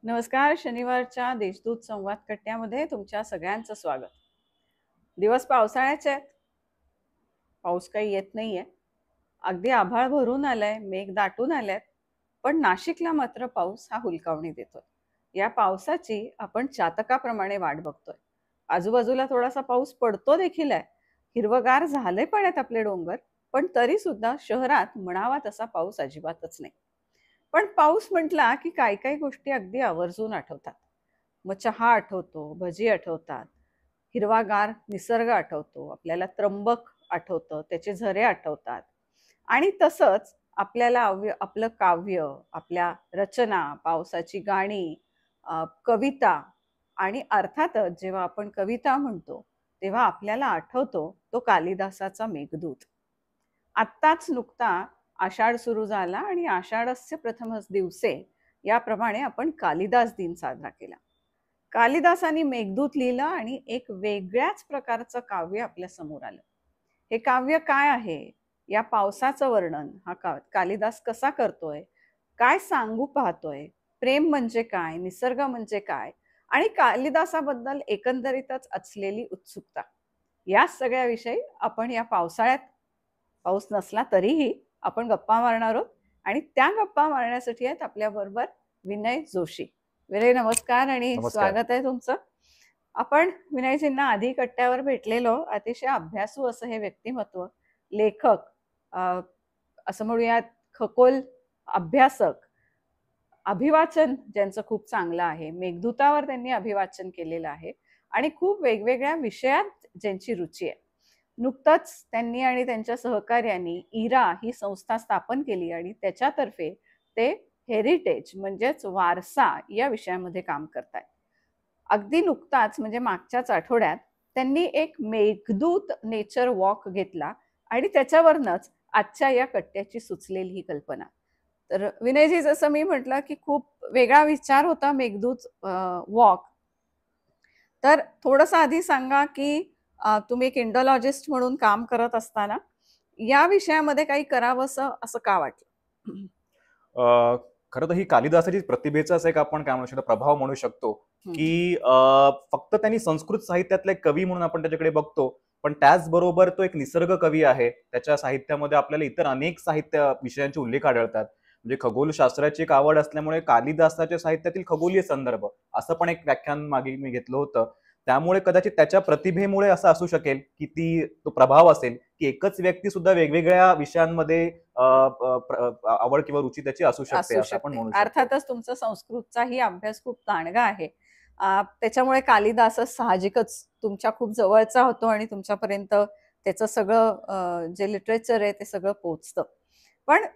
नमस्कार. शनिवारच्या देशदूत संवाद कट्ट्यामध्ये तुमच्या सगळ्यांचं स्वागत. दिवस पावसाळ्याचे आहेत. पाऊस काही येत नाहीये. अगदी आभाळ भरून आलंय, मेघ दाटून आल्यात, पण नाशिकला मात्र पाऊस हा हुलकावणी देतोय. या पावसाची आपण चातकाप्रमाणे वाट बघतोय. आजूबाजूला थोडासा पाऊस पडतो देखील आहे. हिरवगार झाले पण आहेत आपले डोंगर, पण तरी सुद्धा शहरात म्हणावा तसा पाऊस अजिबातच नाही. पण पाऊस म्हटला की काही काही गोष्टी अगदी आवर्जून आठवतात. मग चहा आठवतो, भजी आठवतात, हिरवागार निसर्ग आठवतो, आपल्याला त्र्यंबक आठवतं, त्याचे झरे आठवतात. आणि तसंच आपल्याला आपलं काव्य, आपल्या रचना, पावसाची गाणी, कविता आणि अर्थातच जेव्हा आपण कविता म्हणतो तेव्हा आपल्याला आठवतो तो कालिदासाचा मेघदूत. आत्ताच नुकता आषाढ सुरू झाला आणि आषाढस्य प्रथमच दिवसे याप्रमाणे आपण कालिदास दिन साजरा केला. कालिदासानी मेघदूत लिहिलं आणि एक वेगळ्याच प्रकारचं काव्य आपल्या समोर आलं. हे काव्य काय आहे? या पावसाचं वर्णन हा कालिदास कसा करतोय? काय सांगू पाहतोय? प्रेम म्हणजे काय? निसर्ग म्हणजे काय? आणि कालिदासाबद्दल एकंदरीतच असलेली उत्सुकता, या सगळ्या विषयी आपण या पावसाळ्यात, पाऊस नसला तरीही आपण गप्पा मारणार आहोत. आणि त्या गप्पा मारण्यासाठी आहेत आपल्याबरोबर विनय जोशी. विनय, नमस्कार आणि नमस्कार. स्वागत आहे तुमचं. आपण विनयजींना आधी कट्ट्यावर भेटलेलो. अतिशय अभ्यासू असं हे व्यक्तिमत्व, लेखक, असं म्हणूयात खगोल अभ्यासक, अभिवाचन ज्यांचं खूप चांगलं आहे. मेघदूतावर त्यांनी अभिवाचन केलेलं आहे आणि खूप वेगवेगळ्या विषयात ज्यांची रुची आहे. नुकतंच त्यांनी आणि त्यांच्या सहकार्यांनी इरा ही संस्था स्थापन केली आणि त्याच्यातर्फे ते हेरिटेज म्हणजेच वारसा या विषयामध्ये काम करतात. अगदी नुकताच म्हणजे मागच्याच आठवड्यात त्यांनी एक मेघदूत नेचर वॉक घेतला आणि त्याच्यावरनच आजच्या या कट्ट्याची सुचलेली ही कल्पना. तर विनयजी, जसं मी म्हटलं की खूप वेगळा विचार होता मेघदूत वॉक. तर थोडंसं आधी सांगा की तुम्ही एक इंडोलॉजिस्ट म्हणून काम करत असताना या विषयामध्ये काही करावंसं असं का वाटलं? खरं तर ही कालिदासाची प्रतिभेचाच एक आपण काय म्हणू शकतो, प्रभाव म्हणू शकतो, की फक्त त्यांनी संस्कृत साहित्यातला एक कवी म्हणून आपण त्याच्याकडे बघतो, पण त्याचबरोबर तो एक निसर्ग कवी आहे. त्याच्या साहित्यामध्ये आपल्याला इतर अनेक साहित्य विषयांचे उल्लेख आढळतात. म्हणजे खगोलशास्त्राची एक आवड असल्यामुळे कालिदासाच्या साहित्यातील खगोलीय संदर्भ असं पण एक व्याख्यान मागे मी घेतलं होतं. त्यामुळे कदाचित त्याच्या प्रतिभेमुळे असं असू शकेल की तो प्रभाव असेल की एकच व्यक्ती सुद्धा वेगवेगळ्या विषयांमध्ये आवड किंवा रुची त्याची असू शकते, असू असं आपण शकते. म्हणू शकतो. अर्थातच तुमचा संस्कृतचाही अभ्यास खूप दांडगा आहे. त्याच्यामुळे कालिदास साहजिकच तुमच्या खूप जवळचा होतो आणि तुमच्यापर्यंत त्याचं सगळं जे लिटरेचर आहे ते सगळं पोहोचतं. पण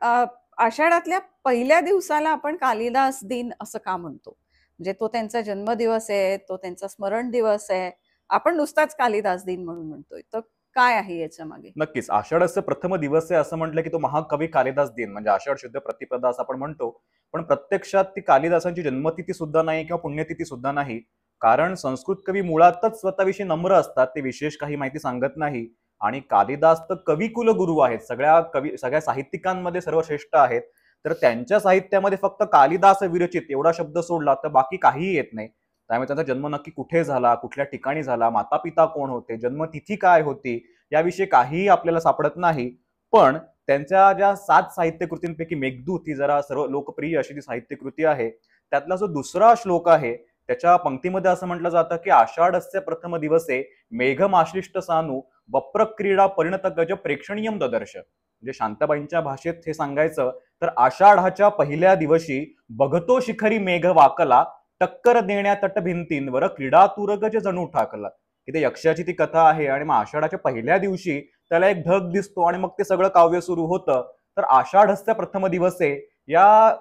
आषाढातल्या पहिल्या दिवसाला आपण कालिदास दिन असं का म्हणतो? म्हणजे तो त्यांचा जन्मदिवस आहे, तो त्यांचा स्मरण दिवस आहे. आपण नुसताच कालिदास दिन म्हणून म्हणतोय. तर काय आहे याच्या मागे? नक्कीच आषाढस्य प्रथम दिवस आहे असं म्हटलं की तो महाकवी कालिदास दिन म्हणजे आषाढ शुद्ध प्रतिपदा असं आपण म्हणतो. पण प्रत्यक्षात ती कालिदासांची जन्मतिथी सुद्धा नाही किंवा पुण्यतिथी सुद्धा नाही. कारण संस्कृत कवी मुळातच स्वतःविषयी नम्र असतात, ते विशेष काही माहिती सांगत नाही. आणि कालिदास तर कविकुल गुरु आहेत, सगळ्या साहित्यिकांमध्ये सर्वश्रेष्ठ आहेत. तर त्यांच्या साहित्यामध्ये फक्त कालिदास विरचित एवढा शब्द सोडला तर बाकी काहीही येत नाही. त्यामुळे त्यांचा जन्म नक्की कुठे झाला, कुठल्या ठिकाणी झाला, माता पिता कोण होते, जन्मतिथी काय होती, याविषयी काहीही आपल्याला सापडत नाही. पण त्यांच्या ज्या 7 साहित्यकृतींपैकी मेघदूत ही जरा सर्व लोकप्रिय अशी ती साहित्यकृती आहे. त्यातला जो दुसरा श्लोक आहे त्याच्या पंक्तीमध्ये असं म्हटलं जातं की आषाढस्य प्रथम दिवसे मेघमाश्लिष्ट सानू वप्रक्रीडा परिणत गज प्रेक्षणीयम ददर्श. म्हणजे शांताबाईंच्या भाषेत हे सांगायचं तर आषाढाच्या पहिल्या दिवशी बघतो शिखरी मेघ वाकला, टक्कर देण्या तटभिंतींवर क्रीडा तुरगज जणू ठाकला. की ते यक्षाची ती कथा आहे आणि मग आषाढाच्या पहिल्या दिवशी त्याला एक ढग दिसतो आणि मग ते सगळं काव्य सुरू होतं. तर आषाढस्य प्रथम दिवसे या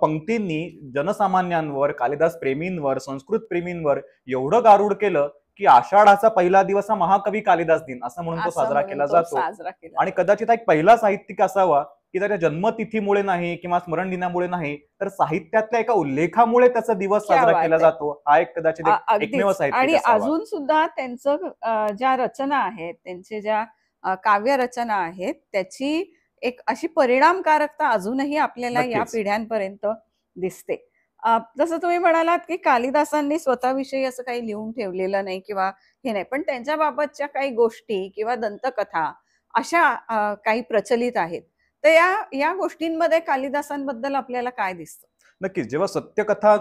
पंक्तींनी जनसामान्यांवर, कालिदास प्रेमींवर, संस्कृत प्रेमींवर एवढं गारुड केलं की आषाढाचा पहिला दिवस हा महाकवी कालिदास दिन असं म्हणून तो असं साजरा म्हणून केला तो जातो. साजरा केला आणि जातो. कदाचित एक पहिला साहित्यिक असावा की त्याच्या जन्मतिथीमुळे नाही किंवा स्मरण दिनामुळे नाही तर साहित्यातल्या एका उल्लेखामुळे त्याचा दिवस क्या साजरा केला बात आहे. जातो. हा एक कदाचित एकमेव अगदीच. साहित्यिक आणि असावा. अजून सुद्धा त्यांचं ज्या रचना आहेत, त्यांचे ज्या काव्य रचना आहेत, त्याची एक अशी परिणामकारकता अजूनही आपल्याला या नक्कीच. पिढ्यांपर्यंत दिसते. जसं तुम्ही म्हणालात की कालिदासांनी स्वतःविषयी असं काही लिहून ठेवलेलं नाही किंवा हे नाही, पण त्यांच्या बाबतच्या काही गोष्टी किंवा दंतकथा अशा काही प्रचलित आहेत. तर या या गोष्टींमध्ये कालिदासांबद्दल आपल्याला काय दिसतं? नक्कीच. जेव्हा सत्यकथा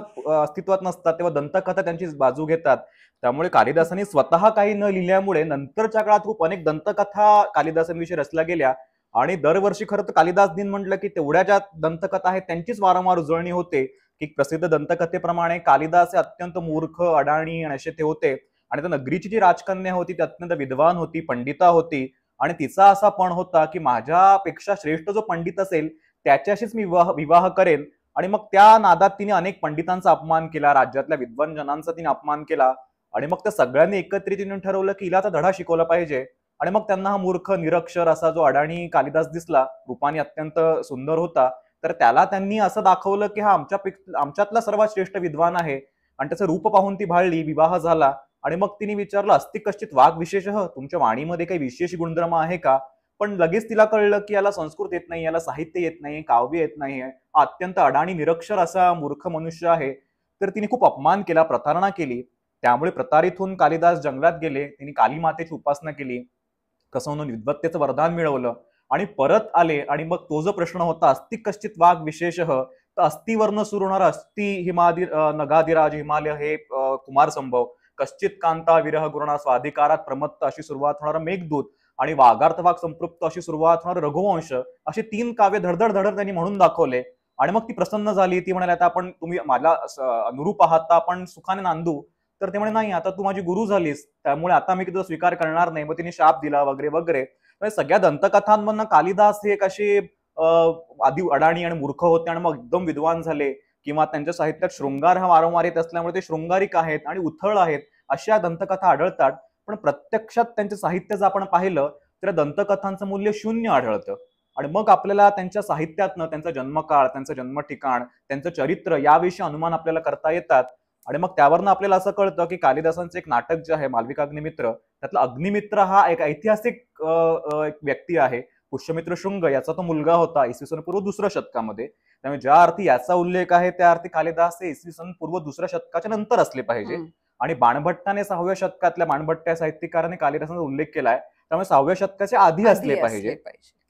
अस्तित्वात नसतात तेव्हा दंतकथा त्यांची बाजू घेतात. त्यामुळे कालिदासांनी स्वतः काही न लिहिल्यामुळे नंतरच्या काळात खूप अनेक दंतकथा कालिदासांविषयी रचल्या गेल्या आणि दरवर्षी खरं तर कालिदास दिन म्हटलं की तेवढ्या ज्या दंतकथा आहेत त्यांचीच वारंवार उजळणी होते. की प्रसिद्ध दंतकथेप्रमाणे कालिदास हे अत्यंत मूर्ख, अडाणी आणि असे ते होते आणि त्या नगरीची जी राजकन्या होती ती अत्यंत विद्वान होती, पंडिता होती आणि तिचा असा पण होता की माझ्यापेक्षा श्रेष्ठ जो पंडित असेल त्याच्याशीच मी विवाह विवाह करेन. आणि मग त्या नादात तिने अनेक पंडितांचा अपमान केला, राज्यातल्या विद्वान जनांचा तिने अपमान केला आणि मग त्या सगळ्यांनी एकत्रित येऊन ठरवलं की हिला आता धडा शिकवला पाहिजे. आणि मग त्यांना हा मूर्ख निरक्षर असा जो अडाणी कालिदास दिसला, रूपाने अत्यंत सुंदर होता, तर त्याला त्यांनी असं दाखवलं की हा आमच्यातला सर्वात श्रेष्ठ विद्वान आहे आणि त्याचं रूप पाहून ती भाळली, विवाह झाला. आणि मग तिने विचारलं, अस्ति कश्चित वाघ विशेष, तुमच्या वाणीमध्ये काही विशेष गुणधर्म आहे का? पण लगेच तिला कळलं की याला संस्कृत येत नाही, याला साहित्य येत नाही, काव्य येत नाही, हा अत्यंत अडाणी निरक्षर असा मूर्ख मनुष्य आहे. तर तिने खूप अपमान केला, प्रतारणा केली. त्यामुळे प्रतारित होऊन कालिदास जंगलात गेले, तिने काली मातेची उपासना केली, कसं म्हणून विद्वत्तेचं वरदान मिळवलं आणि परत आले. आणि मग तो जो प्रश्न होता अस्ति कश्चित वाघ विशेष, तर अस्थिवर्ण सुरू होणार अस्ति हिमादि नगाधिराज हिमालय हे कुमार संभव, कश्चित कांता विरह गुरुणा स्वाधिकारात प्रमत्त अशी सुरुवात होणार मेघदूत आणि वाघार्थ वाघ संपृक्त अशी सुरुवात होणार रघुवंश, अशी 3 काव्य धडधड धडधड त्यांनी म्हणून दाखवले. आणि मग ती प्रसन्न झाली. ती म्हणाली आता आपण तुम्ही मला अनुरूप आहात तर आपण सुखाने नांदू. तर ते म्हणे नाही, आता तू माझी गुरु झालीस, त्यामुळे आता मी तुझा स्वीकार करणार नाही. मग तिने शाप दिला वगैरे वगैरे. सगळ्या दंतकथांमधनं कालिदास हे एक असे आधी अडाणी आणि मूर्ख होते आणि मग एकदम विद्वान झाले, किंवा त्यांच्या साहित्यात शृंगार हा वारंवार येत असल्यामुळे ते शृंगारिक आहेत आणि उथळ आहेत अशा दंतकथा आढळतात. पण प्रत्यक्षात त्यांचं साहित्य जर आपण पाहिलं तर दंतकथांचं मूल्य शून्य आढळतं. आणि मग आपल्याला त्यांच्या साहित्यातनं त्यांचा जन्मकाळ, त्यांचं जन्म ठिकाण, त्यांचं चरित्र याविषयी अनुमान आपल्याला करता येतात. आणि मग त्यावरनं आपल्याला असं कळतं की कालिदासांचं एक नाटक जे आहे मालविकाग्निमित्र, त्यातला अग्निमित्र हा एक ऐतिहासिक एक व्यक्ती आहे. पुष्यमित्र शृंग याचा तो मुलगा होता इसवी सन पूर्व 2ऱ्या शतकामध्ये. त्यामुळे ज्या अर्थी याचा उल्लेख आहे त्या अर्थी कालिदास हे इसवी सन पूर्व 2ऱ्या शतकाच्या नंतर असले पाहिजे. आणि बाणभट्टाने 6व्या शतकातल्या बाणभट्ट साहित्यकाराने कालिदासांचा उल्लेख केलाय, त्यामुळे 6व्या शतकाच्या आधी असले पाहिजे.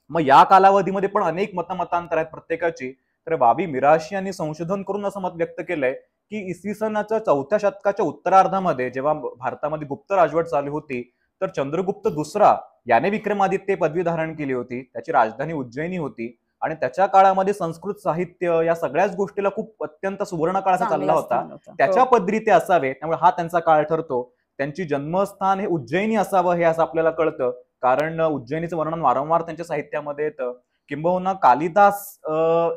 मग या कालावधीमध्ये पण अनेक मतमतांतर आहेत प्रत्येकाची. तर वावी मिराशी यांनी संशोधन करून असं मत व्यक्त केलंय की इसवी सनाच्या 4थ्या शतकाच्या उत्तरार्धामध्ये जेव्हा भारतामध्ये गुप्त राजवट चालू होती, तर चंद्रगुप्त दुसरा याने विक्रमादित्य पदवी धारण केली होती. त्याची राजधानी उज्जैनी होती आणि त्याच्या काळामध्ये संस्कृत साहित्य या सगळ्याच गोष्टीला खूप अत्यंत सुवर्ण काळ असा चालला होता. त्याच्या पदरी ते असावे, त्यामुळे हा त्यांचा काळ ठरतो. त्यांची जन्मस्थान हे उज्जैनी असावं हे असं आपल्याला कळतं, कारण उज्जैनीचं वर्णन वारंवार त्यांच्या साहित्यामध्ये येतं. किंबहुना कालिदास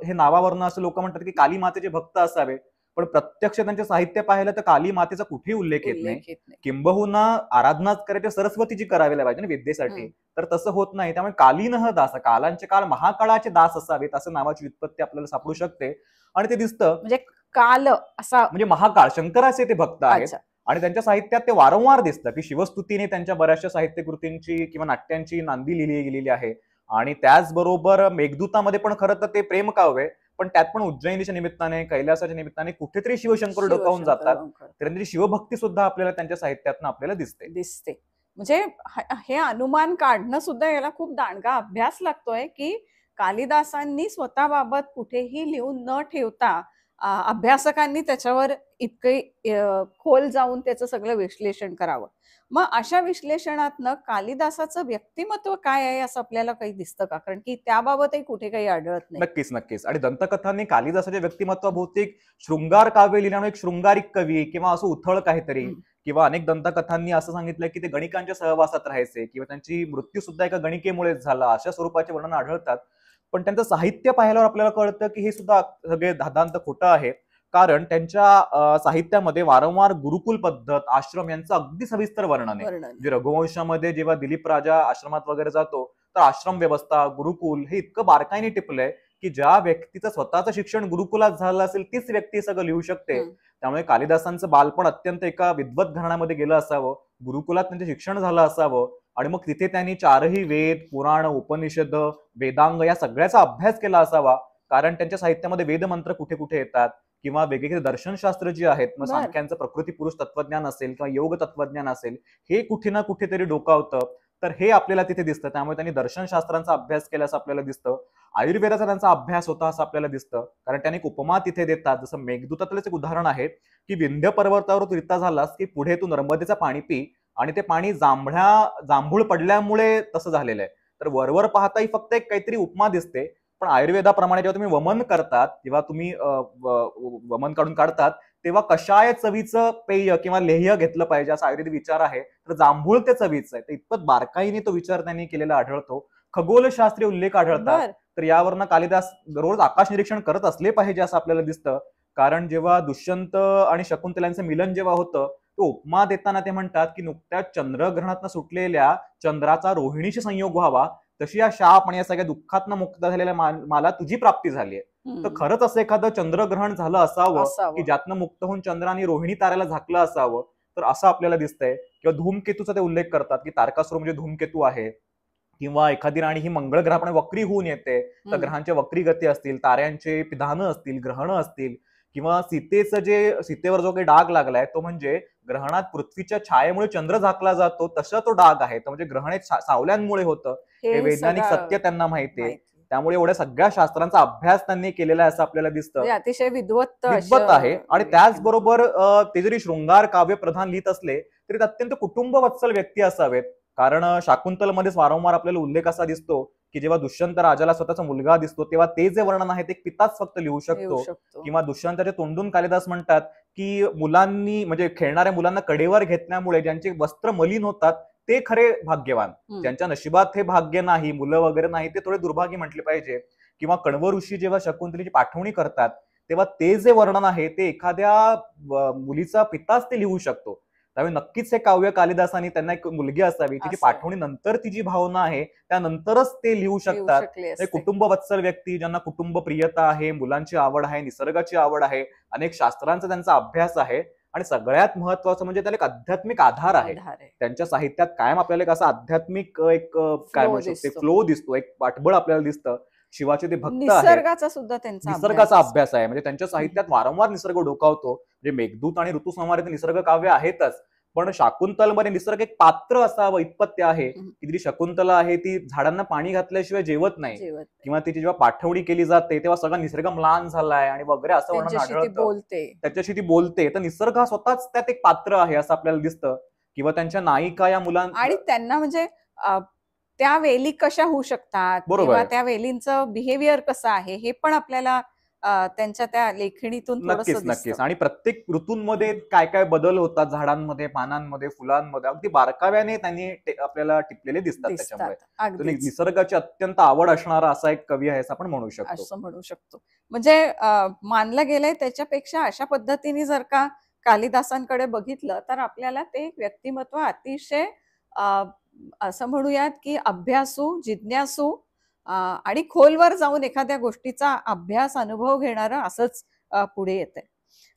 हे नावावरनं असं लोक म्हणतात की काली मातेचे भक्त असावे, पण प्रत्यक्ष त्यांचे साहित्य पाहिलं तर काली मातेचा कुठेही उल्लेख येत नाही. किंबहुना आराधनाच करायची सरस्वतीची करावी पाहिजे ना विद्येसाठी, तर तसं होत नाही. त्यामुळे कालीनः दास, कालांचे काल महाकाळाचे दास असावेत असं नावाची व्युत्पत्ती आपल्याला सापडू शकते. आणि ते दिसतं म्हणजे काल असा म्हणजे महाकाळ शंकराचे ते भक्त आहेत. आणि त्यांच्या साहित्यात ते वारंवार दिसतं की शिवस्तुतीने त्यांच्या बऱ्याचशा साहित्य कृतींची किंवा नाट्यांची नांदी लिहिली गेलेली आहे. आणि त्याचबरोबर मेघदूतामध्ये पण खरं तर ते प्रेम काव्य, पण त्यात पण उज्जैनीच्या निमित्ताने, कैलासाच्या निमित्ताने कुठेतरी शिवशंकर डोकावून जातात. तर त्यांची शिवभक्ती सुद्धा आपल्याला त्यांच्या साहित्यातनं आपल्याला दिसते. म्हणजे हे अनुमान काढणं सुद्धा याला खूप दांडगा अभ्यास लागतोय की कालिदासांनी स्वतःबाबत कुठेही लिहून न ठेवता अभ्यासकांनी त्याच्यावर इतके खोल जाऊन त्याचं सगळं विश्लेषण करावं. मग अशा विश्लेषणातनं कालिदासाचं व्यक्तिमत्व काय आहे असं आपल्याला काही दिसतं का? कारण की त्याबाबतही कुठे काही आढळत नाही. नक्कीच. आणि दंतकथांनी कालिदासाच्या व्यक्तिमत्वाभोवती शृंगार काव्य लिहिल्यामुळे एक शृंगारिक कवी किंवा असं उथळ काहीतरी, किंवा अनेक दंतकथांनी असं सांगितलं की ते गणिकांच्या सहवासात राहायचे किंवा त्यांची मृत्यू सुद्धा एका गणिकेमुळेच झाला, अशा स्वरूपाचे वर्णन आढळतात. पण त्यांचं साहित्य पाहिल्यावर आपल्याला कळतं की हे सुद्धा सगळे धादांत खोटं आहे. कारण त्यांच्या साहित्यामध्ये वारंवार गुरुकुल पद्धत, आश्रम यांचं अगदी सविस्तर वर्णन आहे. जे रघुवंशामध्ये जेव्हा दिलीप राजा आश्रमात वगैरे जातो तर आश्रम व्यवस्था, गुरुकुल हे इतकं बारकाईने टिपलंय की ज्या व्यक्तीचं स्वतःचं शिक्षण गुरुकुलात झालं असेल तीच व्यक्ती सगळं लिहू शकते. त्यामुळे कालिदासांचं बालपण अत्यंत एका विद्वत घराण्यामध्ये गेलं असावं, गुरुकुलात त्यांचं शिक्षण झालं असावं आणि मग तिथे त्यांनी 4ही वेद, पुराण, उपनिषद, वेदांग या सगळ्याचा अभ्यास केला असावा. कारण त्यांच्या साहित्यामध्ये वेदमंत्र कुठे कुठे येतात, किंवा वेगवेगळे दर्शनशास्त्र जी आहेत, मग बर सांख्यांचं प्रकृती पुरुष तत्वज्ञान असेल किंवा योग तत्वज्ञान असेल, हे कुठे ना कुठेतरी डोकावतं. तर हे आपल्याला तिथे दिसतं. त्यामुळे त्यांनी दर्शनशास्त्रांचा अभ्यास केला असं आपल्याला दिसतं. आयुर्वेदाचा त्यांचा अभ्यास होता असं आपल्याला दिसतं. कारण त्यांनी एक उपमा तिथे देतात, जसं मेघदूतातलंच एक उदाहरण आहे की विंध्य पर्वतावर तू रित्ता झालास की पुढे तू नर्मदेचं पाणी पी, आणि ते पाणी जांभूळ पडल्यामुळे तसं झालेलं आहे. तर वरवर पाहता ही फक्त एक काहीतरी उपमा दिसते, पण आयुर्वेदाप्रमाणे जेव्हा तुम्ही वमन करतात, जेव्हा तुम्ही वमन काढून काढतात, तेव्हा कशाय चवीचं पेय किंवा लेह्य घेतलं पाहिजे असा आयुर्वेदिक विचार आहे. तर जांभूळ ते चवीचं आहे. तर इतपत बारकाईने तो विचार त्यांनी केलेला आढळतो. खगोलशास्त्रीय उल्लेख आढळतात. बर तर यावरनं कालिदास दररोज आकाश निरीक्षण करत असले पाहिजे असं आपल्याला दिसतं. कारण जेव्हा दुष्यंत आणि शकुंतलांचं मिलन जेव्हा होतं, तो उपमा देताना ते म्हणतात की नुकत्याच चंद्रग्रहणातनं सुटलेल्या चंद्राचा रोहिणीशी संयोग व्हावा, तशी या शाप आणि या सगळ्या दुःखातनं मुक्त झालेल्या मला तुझी प्राप्ती झाली आहे. तर हम्म, खरंच असं एखादं चंद्रग्रहण झालं असावं की असावं. ज्यातनं मुक्त होऊन चंद्र आणि रोहिणी ताऱ्याला झाकलं असावं. तर असं आपल्याला दिसतंय. किंवा धूमकेतूचा ते उल्लेख करतात की तारकासुर म्हणजे धूमकेतू आहे, किंवा एखादी राणी ही मंगळ ग्रहाप्रमाणे वक्री होऊन येते. तर हम्म, ग्रहांच्या वक्री गती असतील, ताऱ्यांचे पिधानं असतील, ग्रहणं असतील, किंवा सीतेवर जो काही डाग लागलाय तो म्हणजे ग्रहणात पृथ्वीच्या छायेमुळे चंद्र झाकला जातो तसा तो डाग आहे. तर म्हणजे ग्रहण हे सावल्यांमुळे होतं. हे हे वैज्ञानिक सगळं सत्य त्यांना माहितीये. माहिती. त्यामुळे एवढ्या सगळ्या शास्त्रांचा अभ्यास त्यांनी केलेला आहे असं आपल्याला दिसतं. म्हणजे अतिशय विद्वत्त विद्वत आहे. असं आणि व्यक्तिमत्व. त्याचबरोबर ते जरी शृंगार काव्य प्रधान लिहित असले तरी ते अत्यंत कुटुंबवत्सल व्यक्ती असावेत. कारण शाकुंतलमध्येच वारंवार आपल्याला उल्लेख असा दिसतो की जेव्हा दुष्यंत राजाला स्वतःचा मुलगा दिसतो तेव्हा ते जे वर्णन आहे ते एक पिताच फक्त लिहू येऊ शकतो. शकतो. किंवा दुष्यंताच्या तोंडून कालिदास म्हणतात की मुलांनी म्हणजे खेळणाऱ्या मुलांना कडेवर घेतल्यामुळे ज्यांचे वस्त्र मलिन होतात ते खरे भाग्यवान. हम्म, ज्यांच्या नशिबात हे भाग्य नाही, मुलं वगैरे नाही, ते थोडे दुर्भाग्य म्हटले पाहिजे. किंवा कण्व ऋषी जेव्हा शकुंतलेची पाठवणी करतात तेव्हा ते जे वर्णन आहे ते एखाद्या मुलीचा पिताच ते लिहू शकतो. त्यामुळे नक्कीच हे काव्य कालिदासांनी, त्यांना एक मुलगी असावी, तिची असावं. पाठवणी नंतर ती जी भावना आहे त्यानंतरच ते लिहू येऊ शकतात. शकले हे असते. कुटुंबवत्सल व्यक्ती, ज्यांना कुटुंब प्रियता आहे, मुलांची आवड आहे, निसर्गाची आवड आहे, अनेक शास्त्रांचा त्यांचा अभ्यास आहे, आणि सगळ्यात महत्वाचं म्हणजे त्याला एक आध्यात्मिक आधार आहे. आधार आहे. त्यांच्या साहित्यात कायम आपल्याला एक असा आध्यात्मिक काय फ्लो म्हणू शकतो, एक दिसतो. फ्लो दिसतो, एक पाठबळ आपल्याला दिसतं. शिवाचे ते भक्त आहेत. निसर्गाचा सुद्धा त्यांचा अभ्यास निसर्गाचा असतो. अभ्यास आहे. म्हणजे त्यांच्या हम्म. साहित्यात वारंवार निसर्ग डोकावतो. म्हणजे मेघदूत आणि ऋतुसंहार हे निसर्ग काव्य आहेतच, पण शाकुंतलमध्ये निसर्ग एक पात्र असावं इतपत ते आहे. हम्म. की जी शकुंतला आहे ती झाडांना पाणी घातल्याशिवाय जेवत नाही, जेवत नाही. किंवा तिची जेव्हा पाठवणी केली जाते तेव्हा सगळा निसर्ग म्लान झालाय आणि वगैरे असं वर्णन त्यांच्याशी ती आढळतं. बोलते. त्याच्याशी ती बोलते. तर निसर्ग हा स्वतःच त्यात एक पात्र आहे असं आपल्याला दिसतं. किंवा त्यांच्या नायिका या आणि त्यांना म्हणजे अ, त्या वेली कशा होऊ शकतात बरोबर किंवा आहे. त्या वेलींचं बिहेवियर कसं आहे हे पण आपल्याला त्यांच्या त्या लेखणीतून नक्कीच, थोडंसं दिसतं. नक्कीच. आणि प्रत्येक ऋतूंमध्ये काय काय बदल होतात झाडांमध्ये, पानांमध्ये, फुलांमध्ये, अगदी बारकाव्याने त्यांनी आपल्याला टिपलेले दिसतात त्याच्यामुळे. दिसतात तो अगदीच. निसर्गाची अत्यंत आवड असणारा असा एक कवी आहे असं आपण म्हणू शकतो. असं म्हणू शकतो. म्हणजे मानलं गेलंय त्याच्यापेक्षा अशा पद्धतीने जर का कालिदासांकडे बघितलं तर आपल्याला ते एक व्यक्तिमत्व अतिशय अ, असं म्हणूयात की अभ्यासू, जिज्ञासू आणि खोलवर जाऊन एखाद्या गोष्टीचा अभ्यास, अनुभव घेणारं असंच पुढे येतंय.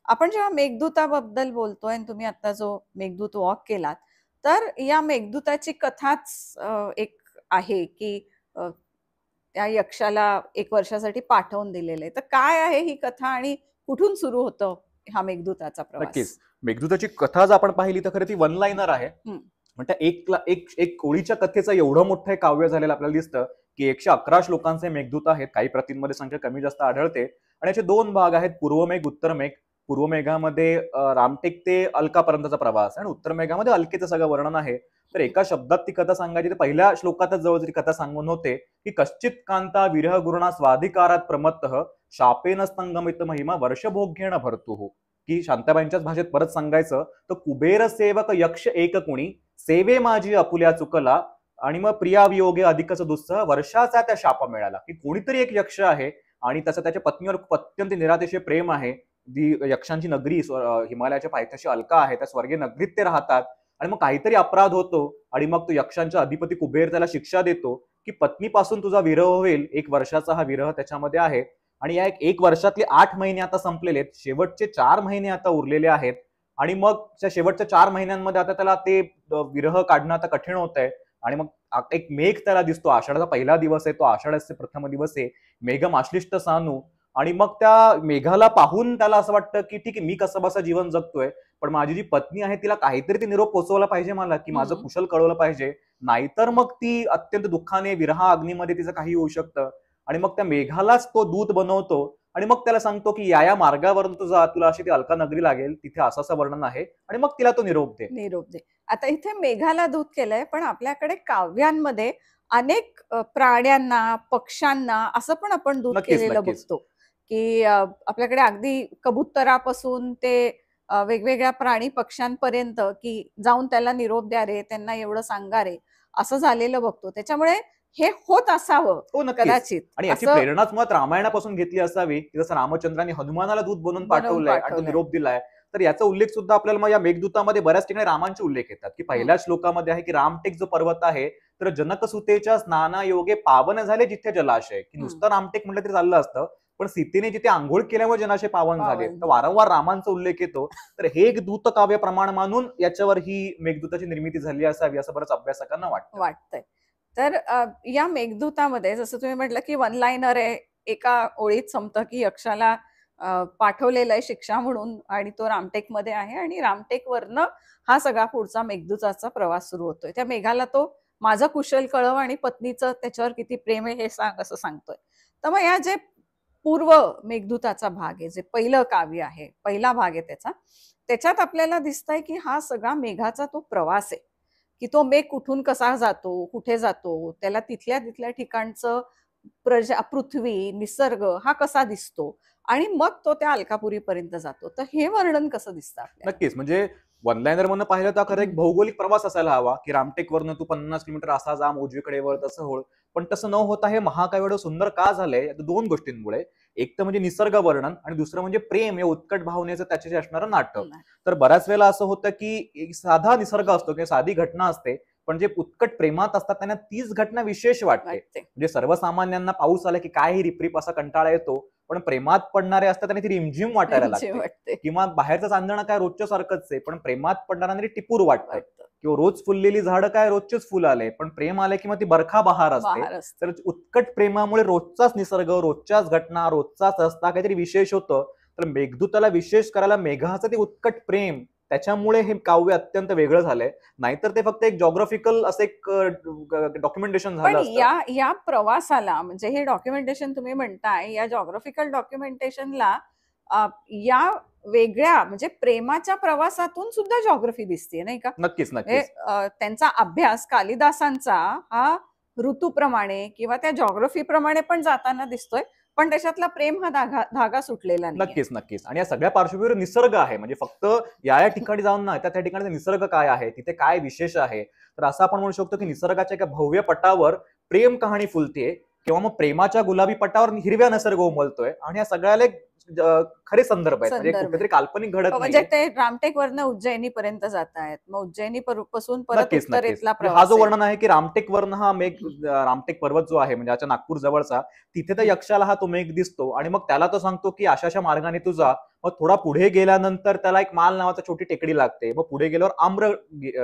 आपण जेव्हा मेघदूताबद्दल बोलतोय आणि तुम्ही आता जो मेघदूत वॉक केलात, तर या मेघदूताची कथाच एक आहे की त्या यक्षाला 1 वर्षासाठी पाठवून दिलेलं आहे. तर काय आहे ही कथा आणि कुठून सुरू होतं हा मेघदूताचा प्रवास? नक्कीच. मेघदूताची कथा जर आपण पाहिली तर खरं ती वन लाईनर आहे. हं. म्हणजे एक ओळीच्या कथेचं एवढं मोठं काव्य झालेलं आपल्याला दिसतं की 111 श्लोकांचे मेघदूत आहेत. काही प्रतींमध्ये संख्या कमी जास्त आढळते. आणि याचे 2 भाग आहेत, पूर्वमेघ, उत्तरमेघ. पूर्वमेघामध्ये रामटेक ते अलकापर्यंतचा प्रवास, आणि उत्तरमेघामध्ये अलकेचं सगळं वर्णन आहे. तर एका शब्दात ती कथा सांगायची तर पहिल्या श्लोकातच जवळ ती कथा सांगून होते की कश्चित कांता विरह गुरुणा स्वाधिकारात प्रमत्तः शापेन स्तंगमित महिमा वर्षभोग्येण भर्तुः. की शांताबाईंच्याच भाषेत परत सांगायचं तर कुबेर सेवक यक्ष एक कुणी सेवे माझी अपुल्या चुकला, आणि मग प्रिया वियोगे अधिकच दुस्सह वर्षाचा त्या शाप मिळाला. की कोणीतरी एक यक्ष आहे आणि त्याचं त्याच्या पत्नीवर खूप अत्यंत निरातिशय प्रेम आहे. जी यक्षांची नगरी हिमालयाच्या पायथ्याशी अलका आहे, त्या स्वर्गीय नगरीत ते राहतात. आणि मग काहीतरी अपराध होतो आणि मग तो यक्षांचा अधिपती कुबेर त्याला शिक्षा देतो की पत्नीपासून तुझा विरह होईल. 1 वर्षाचा हा विरह त्याच्यामध्ये आहे. आणि या 1 वर्षातले 8 महिने आता संपलेले आहेत, शेवटचे 4 महिने आता उरलेले आहेत. आणि मग त्या शेवटच्या 4 महिन्यांमध्ये आता त्याला ते विरह काढणं आता कठीण होत आहे. आणि मग एक मेघ त्याला दिसतो. आषाढाचा पहिला दिवस आहे, तो आषाढाचे प्रथम दिवस आहे. मेघम आश्लिष्ट सानू. आणि मग त्या मेघाला पाहून त्याला असं वाटतं की ठीक आहे, मी कसं बसं जीवन जगतोय, पण माझी जी पत्नी आहे तिला काहीतरी ती निरोप पोहोचवला पाहिजे मला, की माझं हम्म. कुशल कळवलं पाहिजे. नाहीतर मग ती अत्यंत दुःखाने विरहा अग्नीमध्ये तिचं काही होऊ शकतं. आणि मग त्या मेघालाच तो दूत बनवतो आणि मग त्याला सांगतो की या मार्गावरून तू जा, तुला अशी ती अलका नगरी लागेल, तिथे असं असं वर्णन आहे, आणि मग तिला तो निरोप दे. निरोप दे. आता इथे मेघाला दूत केलंय, पण आपल्याकडे काव्यांमध्ये अनेक प्राण्यांना, पक्ष्यांना असं पण आपण दूत नक्कीच केलेलं नक्कीच. बघतो, की आपल्याकडे अगदी कबुतरापासून ते वेगवेगळ्या प्राणी पक्ष्यांपर्यंत, की जाऊन त्याला निरोप द्या रे, त्यांना एवढं सांगा रे, असं झालेलं बघतो. त्याच्यामुळे हे होत असावं हो नक्कीच. कदाचित, आणि याची असं प्रेरणाच मुळात रामायणापासून घेतली असावी, की जसं रामचंद्राने हनुमानाला दूत बनवून बनवून पाठवलंय आणि तो पाठवलंय. निरोप दिलाय. तर याचा उल्लेख सुद्धा आपल्याला मग या मेघदूतामध्ये बऱ्याच ठिकाणी रामांचे उल्लेख येतात, की पहिल्या श्लोकामध्ये आहे की रामटेक जो पर्वत आहे, तर जनकसुतेच्या स्नानायोगे पावन झाले जिथे जलाशय, की नुसतं रामटेक म्हटलं तरी चाललं असतं, पण सीतेने जिथे आंघोळ केल्यामुळे जलाशय पावन झाले. पावन तर वारंवार रामांचा उल्लेख येतो. तर हे एक दूत काव्य प्रमाण मानून याच्यावर ही मेघदूताची निर्मिती झाली असावी, असं बरंच अभ्यासकांना वाटतं. वाटतंय. तर या मेघदूतामध्ये जसं तुम्ही म्हटलं, की वन लाईनर आहे, एका ओळीत संपतं, की यक्षाला पाठवलेलं आहे शिक्षा म्हणून, आणि तो रामटेकमध्ये आहे, आणि रामटेकवरनं हा सगळा पुढचा मेघदूताचा प्रवास सुरू होतोय. त्या मेघाला तो माझं कुशल कळव आणि पत्नीचं त्याच्यावर किती प्रेम आहे हे सांग असं सांगतोय. तर मग या जे पूर्व मेघदूताचा भाग आहे, जे पहिलं काव्य आहे, पहिला भाग आहे त्याचा, त्याच्यात आपल्याला दिसतंय की हा सगळा मेघाचा तो प्रवास आहे, की तो मेघ कुठून कसा जातो, कुठे जातो, त्याला तिथल्या तिथल्या ठिकाणचं पृथ्वी, निसर्ग हा कसा दिसतो, आणि मग तो त्या अलकापुरीपर्यंत जातो. तर हे वर्णन कसं दिसतं आपल्याला? नक्कीच. म्हणजे वन लाईनर म्हणून पाहिलं तर खरं एक भौगोलिक प्रवास असायला हवा, की रामटेकवरनं तू 50 किलोमीटर असा जा, उजवीकडे वळ, तसं होळ. पण तसं न होता हे महाकाव्य एवढं सुंदर का झालंय? यात दोन गोष्टींमुळे. एक तर म्हणजे निसर्ग वर्णन, आणि दुसरं म्हणजे प्रेम या उत्कट भावनेचं त्याच्याशी असणारं नाटक. तर बऱ्याच वेळेला असं होतं की एक साधा निसर्ग असतो किंवा साधी घटना असते, पण जे उत्कट प्रेमात असतात त्यांना तीच घटना विशेष वाटते. म्हणजे सर्वसामान्यांना पाऊस आला की काय ही रिपरिप असा कंटाळा येतो, पण प्रेमात पडणारे असतात त्यांना ती रिमझिम वाटायला लागते. वाटते. किंवा बाहेरचं चांदणं काय रोजच्या सारखंच आहे, पण प्रेमात पडणाऱ्यांना ते टिपूर वाटतं. वाटतं. किंवा रोज फुललेली झाडं काय रोजचेच फुल आले, पण प्रेम आले किंवा ती बरखा बहार असते. बहार असते. तर उत्कट प्रेमामुळे रोजचाच निसर्ग, रोजच्याच घटना, रोजचाच रस्ता काहीतरी विशेष होतं. तर मेघदूताला विशेष करायला मेघाचं ते उत्कट प्रेम, त्याच्यामुळे हे काव्य अत्यंत वेगळं झालंय. नाहीतर ते फक्त एक जॉग्राफिकल असं एक डॉक्युमेंटेशन पण झालं असतं. या प्रवासाला, म्हणजे हे डॉक्युमेंटेशन तुम्ही म्हणताय, या जॉग्राफिकल डॉक्युमेंटेशनला या वेगळ्या म्हणजे प्रेमाच्या प्रवासातून सुद्धा जॉग्राफी दिसते, नाही का? नक्कीच हे नक्कीच. त्यांचा अभ्यास कालिदासांचा हा ऋतूप्रमाणे किंवा त्या जॉग्राफी प्रमाणे पण जाताना दिसतोय, पण त्याच्यातला प्रेम हा धागा सुटलेला नाही. नक्कीच नक्कीच. आणि या सगळ्या पार्श्वभूमीवर निसर्ग आहे, म्हणजे फक्त या ठिकाणी जाऊन ना, त्या ठिकाणी निसर्ग काय आहे, तिथे काय विशेष आहे. तर असं आपण म्हणू शकतो की निसर्गाच्या एका भव्य पटावर प्रेम कहाणी फुलते, किंवा मग प्रेमाच्या गुलाबी पटावर हिरव्या निसर्ग उमलतोय, आणि या सगळ्याला एक खरे संदर्भ आहेत. म्हणजे कुठेतरी काल्पनिक घडत म्हणजे नाही. ते रामटेकवरनं उज्जैनी पर्यंत जात आहेत, मग उज्जैनी पासून परत नक्कीच नक्कीच. उत्तरेतला हा प्रवास जो आहे. वर्णन आहे की रामटेकवरनं हा मेघ, रामटेक पर्वत जो आहे म्हणजे नागपूर जवळचा, तिथे तर यक्षाला हा तो मेघ दिसतो, आणि मग त्याला तो सांगतो की अशा मार्गाने तू जा. मग थोडा पुढे गेल्यानंतर त्याला एक माल नावाचा छोटी टेकडी लागते. मग पुढे गेल्यावर आम्र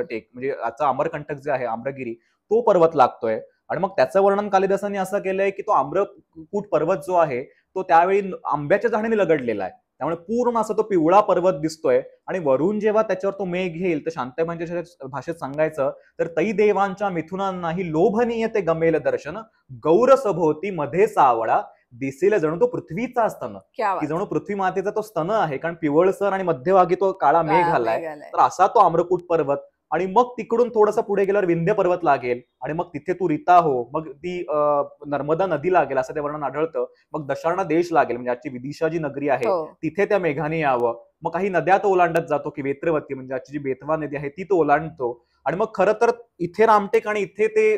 टेक, म्हणजे आजचा अमरकंटक जे आहे, आम्रगिरी, तो पर्वत लागतोय. आणि मग त्याचं वर्णन कालिदासांनी असं केलंय की तो आम्रकूट पर्वत जो आहे तो त्यावेळी आंब्याच्या झाडाने लगडलेला आहे, त्यामुळे पूर्ण असं तो पिवळा पर्वत दिसतोय. आणि वरून जेव्हा त्याच्यावर तो मेघ घेईल, तर शांतपणे भाषेत सांगायचं तर तै देवांच्या मिथुनांनाही लोभनीय ते गमेल दर्शन, गौर सभोवती मध्ये सावळा, दिसेल जणू तो पृथ्वीचा स्तन, की जणू पृथ्वी मातेचा तो स्तन आहे, कारण पिवळसर आणि मध्यभागी तो काळा मेघ आलाय. तर असा तो आम्रकूट पर्वत. आणि मग तिकडून थोडंसं पुढे गेल्यावर विंध्य पर्वत लागेल, आणि मग तिथे तू रीता हो, मग ती नर्मदा नदी लागेल असं ते वर्णन आढळतं. मग दशार्णा देश लागेल, म्हणजे आजची विदिशा जी नगरी आहे तिथे त्या मेघाने यावं. मग काही नद्या तो ओलांडत जातो, की वेत्रवती म्हणजे आजची जी बेतवा नदी आहे ती तो ओलांडतो. आणि मग खरं तर इथे रामटेक आणि इथे ते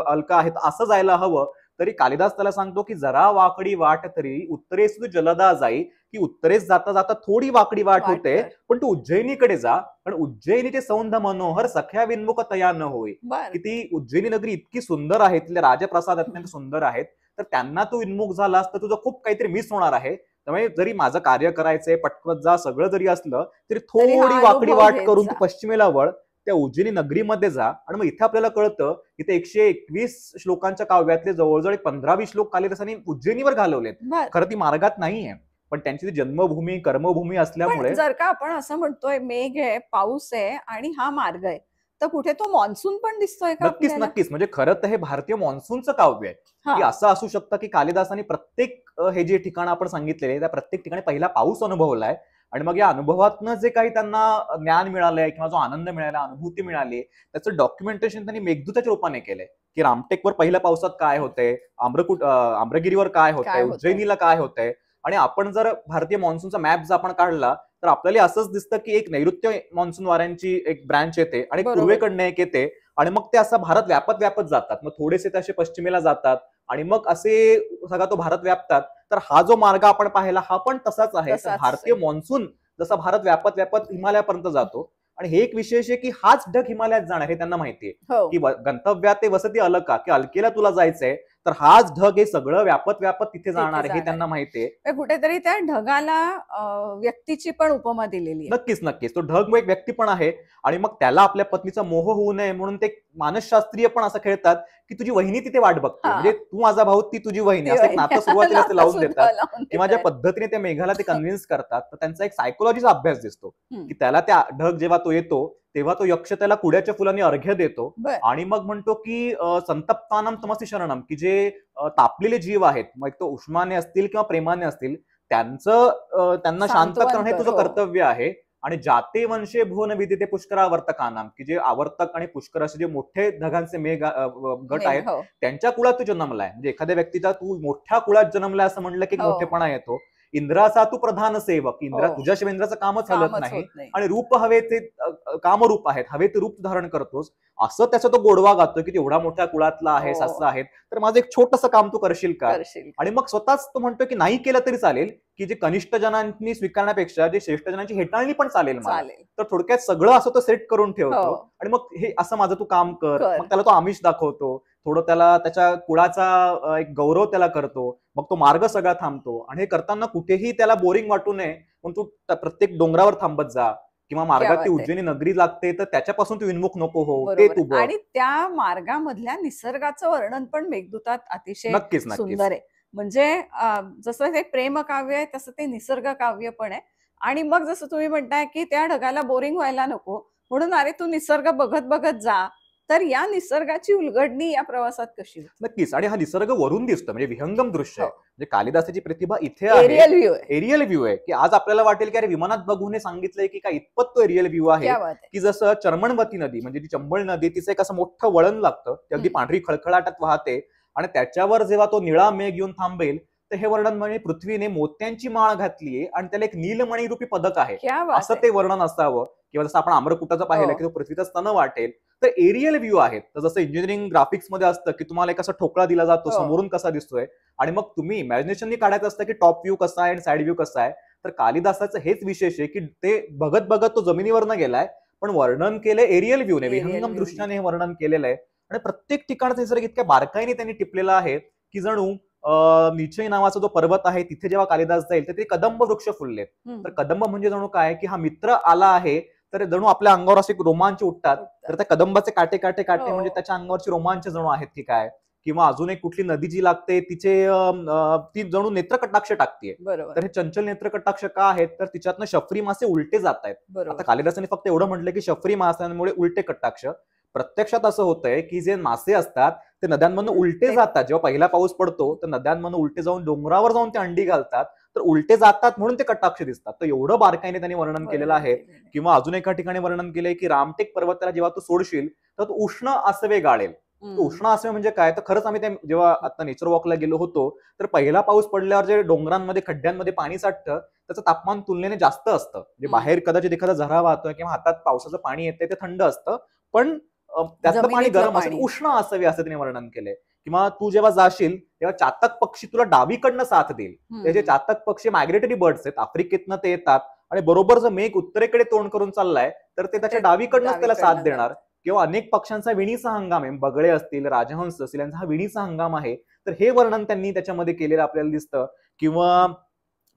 अलका आहेत असं जायला हवं. तरी कालिदास त्याला सांगतो की जरा वाकडी वाट तरी उत्तरेस तू जलदा जाई, की उत्तरेस जाता जाता थोडी वाकडी वाट होते, पण तू उज्जैनीकडे जा, पण उज्जैनीचे सौंद मनोहर सख्या विन्मुख तया न होई. की ती उज्जैनी नगरी इतकी सुंदर आहे, तिथले राजप्रसाद अत्यंत सुंदर आहेत, तर त्यांना तू विन्मुख झालास तर तुझं खूप काहीतरी मिस होणार आहे. त्यामुळे जरी माझं कार्य करायचंय, पटकन जा, सगळं जरी असलं तरी थोडी वाकडी वाट करून तू पश्चिमेला वळ, त्या उज्जैनी नगरीमध्ये जा आणि मग इथे आपल्याला कळतं इथे 121 श्लोकांच्या काव्यातले जवळजवळ 15-20 श्लोक कालिदासांनी उज्जैनीवर घालवलेत. बर खरं ती मार्गात नाहीये, पण त्यांची ती जन्मभूमी कर्मभूमी असल्यामुळे पण जर का आपण असं म्हणतोय मेघ आहे, पाऊस आहे आणि हा मार्ग आहे, तर कुठे तो मान्सून पण दिसतोय का नक्कीच आपल्याला? नक्कीच म्हणजे खरं तर हे भारतीय मान्सूनचं काव्य आहे की हा असं असू शकतं की कालिदासांनी प्रत्येक हे जे ठिकाण आपण सांगितलेले त्या प्रत्येक ठिकाणी पहिला पाऊस अनुभवलाय आणि मग या अनुभवातनं जे काही त्यांना ज्ञान मिळालंय किंवा जो आनंद मिळाला अनुभूती मिळाली त्याचं डॉक्युमेंटेशन त्यांनी मेघदूताच्या रूपाने केलंय की रामटेकवर पहिल्या पावसात काय होतंय, आम्रगिरीवर काय होतंय, काय होतंय? उज्जैनीला काय होतंय. आणि आपण जर भारतीय मान्सूनचा मॅप जर आपण काढला तर आपल्याला असंच दिसतं की एक नैऋत्य मान्सून वाऱ्यांची एक ब्रँच येते आणि एक बरोबर. पूर्वेकडनं एक येते आणि मग ते असं भारत व्यापत व्यापत जातात. मग थोडेसे ते असे पश्चिमेला जातात आणि मग असे सगळा तो भारत व्यापतात. तर हा जो मार्ग आपण पाहिला हा पण तसाच आहे. तर तसाच भारतीय आहे. मान्सून जसा भारत व्यापत व्यापत हिमालयापर्यंत जातो आणि हे एक विशेष आहे की हाच ढग हिमालयात जाणार हे त्यांना माहितीये हो की गंतव्यात ते वसती अलका की अलकेला तुला जायचंय तर हाच ढग हे सगळं व्यापत व्यापत तिथे जाणार आहे हे जाणार त्यांना आहे. माहितीये. तर कुठेतरी त्या ढगाला व्यक्तीची पण उपमा दिलेली आहे. नक्कीच नक्कीच तो ढग एक व्यक्ती पण आहे आणि मग त्याला आपल्या पत्नीचा मोह होऊ नये म्हणून ते मानसशास्त्रीय पण असं खेळतात की तुझी वहिनी तिथे वाट बघते हा. म्हणजे तू माझा भाऊ ती तुझी वहिनी ती असं एक वहिनी. नातं सुरुवातीला ते नातं लावून सुद्धा देतात लावून किंवा ज्या देतात. पद्धतीने ते मेघाला ते कन्व्हिन्स करतात तर त्यांचा एक सायकोलॉजीचा अभ्यास दिसतो हम्म. की त्याला त्या ढग जेव्हा तो येतो तेव्हा तो यक्ष त्याला कुड्याच्या फुलांनी अर्घ्य देतो बर आणि मग म्हणतो की संतप्तानम तमसी शरणम की जे तापलेले जीव आहेत मग तो उष्माने असतील किंवा प्रेमाने असतील त्यांना शांत सांत्वन करणं हे कर, तुझं हो. कर्तव्य आहे. आणि जाते वंशे भुवन विदिते पुष्करावर्तकानाम की जे आवर्तक आणि पुष्कर असे जे मोठे ढगांचे गट आहेत हो त्यांच्या कुळात तू जन्मलाय म्हणजे एखाद्या व्यक्तीचा तू मोठ्या कुळात जन्मलाय असं म्हणलं की एक हो. मोठेपणा येतो. इंद्राचा तू प्रधान सेवक इंद्रा हो. तुझ्याशिवाय इंद्राचं कामच हलत कामच नाही होत नाही. आणि रूप हवे ते कामरूप आहेत हवे ते रूप धारण करतोस असं त्याचा तो गोडवा गातो की एवढा मोठ्या कुळातला आहेस हो. असं आहे तर माझं एक छोटंसं काम तू करशील का. करशील. आणि मग स्वतःच तो म्हणतो की नाही केलं तरी चालेल की जे कनिष्ठ जनांनी स्वीकारण्यापेक्षा जे श्रेष्ठ जनांची हेटाळणी पण चालेल मला. चालेल. तर थोडक्यात सगळं असं तो सेट करून ठेवतो हो. आणि मग हे असं माझं तू काम कर कर. मग त्याला तो आमिष दाखवतो थोडं त्याला त्याच्या कुळाचा एक गौरव त्याला करतो मग तो मार्ग सगळा थांबतो आणि हे करताना कुठेही त्याला बोरिंग वाटू नये म्हणून तू प्रत्येक डोंगरावर थांबत जा किंवा मार्गात ती क्या बात आहे. उज्जैनी नगरी लागते तर त्याच्यापासून तू विन्मुख नको हो ते बरोबर तू आहे. बघ. आणि त्या मार्गामधल्या निसर्गाचं वर्णन पण मेघदूतात अतिशय नक्कीच नक्कीच सुंदर आहे. म्हणजे जसं ते प्रेम काव्य आहे तसं ते निसर्ग काव्य पण आहे. आणि मग जसं तुम्ही म्हणताय की त्या ढगाला बोरिंग व्हायला नको म्हणून अरे तू निसर्ग बघत बघत जा. तर या निसर्गाची उलगडणी या प्रवासात कशी होती? नक्कीच आणि हा निसर्ग वरून दिसतो म्हणजे विहंगम दृश्य आहे हो. म्हणजे कालिदासाची प्रतिभा इथे आहे एरियल व्ह्यू आहे. एरियल व्ह्यू आहे की आज आपल्याला वाटेल की अरे विमानात बघून हे सांगितलंय की काय इतपत तो एरियल व्ह्यू आहे क्या बात आहे. की जसं चर्मणवती नदी म्हणजे ती चंबळ नदी तिचं एक असं मोठं वळण लागतं ती अगदी हम्म. पांढरी खळखळाटात वाहते आणि त्याच्यावर जेव्हा तो निळा मेघ येऊन थांबेल तर हे वर्णन म्हणजे पृथ्वीने मोत्यांची माळ घातलीये आणि त्याला एक नीलमणी रूपी पदक आहे क्या बात असं आहे. ते वर्णन असावं किंवा जसं आपण आम्रकुटाचं पाहिलं हो. की तो पृथ्वीचा स्तन वाटेल तर एरियल व्ह्यू आहेत. तर जसं इंजिनिअरिंग ग्राफिक्स मध्ये असतं की तुम्हाला एक असा ठोकळा दिला जातो हो. समोरून कसा दिसतोय आणि मग तुम्ही इमॅजिनेशननी काढायचं असतं की टॉप व्ह्यू कसा आहे आणि साईड व्ह्यू कसा आहे. तर कालिदासाचं हेच विशेष आहे की ते बघत बघत तो जमिनीवरनं गेलाय पण वर्णन केलंय एरियल व्ह्यूने Aerial विहंगम view दृष्ट्याने हे वर्णन केलेलं आहे आणि प्रत्येक ठिकाणचा निसर्ग इतक्या बारकाईने त्यांनी टिपलेला आहे की जणू निचय नावाचा जो पर्वत आहे तिथे जेव्हा कालिदास जाईल तर ते कदंब वृक्ष फुललेत. हम्म. तर कदंब म्हणजे जणू काय की हा मित्र आला आहे तर जणू आपल्या अंगावर असे रोमांच उठतात तर त्या कदंबाचे काटे काटे काटे हो. म्हणजे त्याच्या अंगावरची रोमांच जणू आहेत की काय किंवा अजून एक कुठली नदी जी लागते तिचे ती जणू नेत्रकटाक्ष टाकते. बरोबर तर हे चंचल नेत्रकटाक्ष का आहेत तर तिच्यातनं शफरी मासे उलटे जात आहेत. आता बरोबर. कालिदासाने फक्त एवढं म्हटलं की शफरी माशांमुळे उलटे कटाक्ष प्रत्यक्षात असं होतंय की जे मासे असतात ते नद्यांमधून उलटे उलटे. जातात जेव्हा पहिला पाऊस पडतो तर नद्यांमधून उलटे जाऊन डोंगरावर जाऊन ते अंडी घालतात तर उलटे जातात म्हणून ते कटाक्ष दिसतात. तर एवढं बारकाईने त्यांनी वर्णन केलेलं आहे. किंवा अजून एका ठिकाणी वर्णन केलंय की रामटेक पर्वताला जेव्हा तू सोडशील तर तो उष्ण आसवे गाळेल. तो उष्ण आसवे म्हणजे काय तर खरंच आम्ही ते जेव्हा आता नेचर वॉकला गेलो होतो तर पहिला पाऊस पडल्यावर जे डोंगरांमध्ये खड्ड्यांमध्ये पाणी साठतं त्याचं तापमान तुलनेने जास्त असतं म्हणजे बाहेर कदाचित एखादा झरा वाहतोय किंवा हातात पावसाचं पाणी येतंय ते थंड असतं पण त्यातलं पाणी जमिनीतलं गरम असेल पाणी. उष्ण असावे असं त्यांनी वर्णन केलंय. किंवा तू जेव्हा जाशील तेव्हा चातक पक्षी तुला डावीकडनं साथ देईल. त्याचे चातक पक्षी मायग्रेटरी बर्ड्स आहेत आफ्रिकेतनं ते येतात आणि बरोबर जर मेघ उत्तरेकडे तोंड करून चाललाय तर ते त्याच्या डावीकडनंच त्याला साथ देणार. किंवा अनेक पक्ष्यांचा विणीचा हंगाम आहे बगळे असतील राजहंस असतील यांचा हा विणीचा हंगाम आहे तर हे वर्णन त्यांनी त्याच्यामध्ये केलेलं आपल्याला दिसतं. किंवा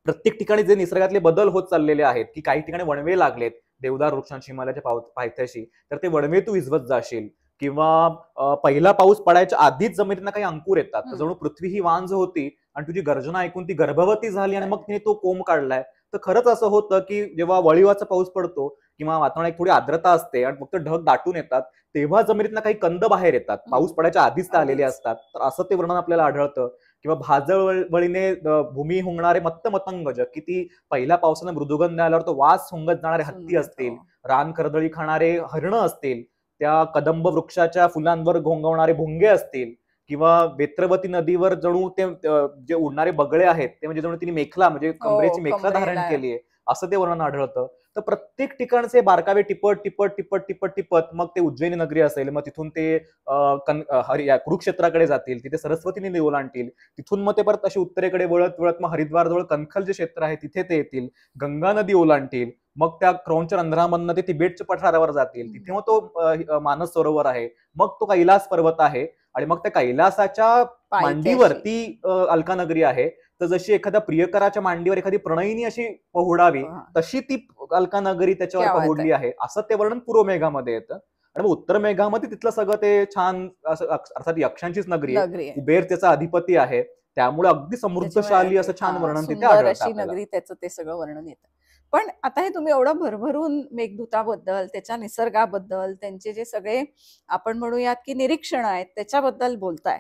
प्रत्येक ठिकाणी जे निसर्गातले बदल होत चाललेले आहेत की काही ठिकाणी वणवे लागलेत देवदार वृक्षांशी हिमालयाच्या पायथ्याशी, तर ते वणवे तू विझवत जाशील. किंवा पहिला पाऊस पडायच्या आधीच जमिनीतनं काही अंकुर येतात, तर जणू पृथ्वी ही वांझ होती आणि तुझी गर्जना ऐकून ती गर्भवती झाली आणि मग तिने तो कोंब काढलाय. तर खरंच असं होतं की जेव्हा वळीवाचा पाऊस पडतो किंवा वातावरणात थोडी आर्द्रता असते आणि फक्त ढग दाटून येतात, तेव्हा जमिनीतनं काही कंद बाहेर येतात, पाऊस पडायच्या आधीच ते आलेले असतात. तर असं ते वर्णन आपल्याला आढळतं. किंवा भाजळवळीने भूमी हुंगणारे मत्त मतंगज, की ती पहिल्या पावसानं मृदुगंध आल्यावर तो वास हुंगत जाणारे हत्ती असतील, रान कर्दळी खाणारे हरणं असतील, त्या कदंब वृक्षाच्या फुलांवर घोंगवणारे भुंगे असतील, किंवा बेत्रवती नदीवर जणू ते जे उडणारे बगळे आहेत ते म्हणजे जणू तिने मेखला म्हणजे कमरेची मेखला धारण केली आहे, असं ते वर्णन आढळतं. तर प्रत्येक ठिकाणचे बारकावे टिपट टिपट टिपट टिपट टिपत मग ते उज्जैनी नगरी असेल, मग तिथून ते कुरुक्षेत्राकडे जातील, तिथे सरस्वती नदी ओलांडतील, तिथून मग ते परत असे उत्तरेकडे वळत वळत मग हरिद्वार जवळ कनखल जे क्षेत्र आहे तिथे ते येतील, गंगा नदी ओलांडतील, मग त्या क्रौंच रंध्रामधनं ते तिबेटच्या पठारावर जातील, तिथे मग तो मानस सरोवर आहे, मग तो कैलास पर्वत आहे, आणि मग त्या कैलासाच्या मांडीवर ती अलका नगरी आहे. तर जशी एखाद्या प्रियकराच्या मांडीवर एखादी प्रणयिनी अशी पहुडावी, तशी ती अलका नगरी त्याच्यावर पहुडली आहे, असं ते वर्णन पूर्व मेघामध्ये येतं. आणि मग उत्तर मेघामध्ये तिथलं सगळं ते छान असं, अर्थात यक्षांचीच नगरी आहे, कुबेर त्याचा अधिपती आहे, त्यामुळे अगदी समृद्धशाली असं छान वर्णन तिथे आढळतं नगरी, त्याचं ते सगळं वर्णन येतं. पण आता हे तुम्ही एवढं भरभरून मेघदूताबद्दल, त्याच्या निसर्गाबद्दल, त्यांचे जे सगळे आपण म्हणूयात की निरीक्षण आहेत त्याच्याबद्दल बोलताय.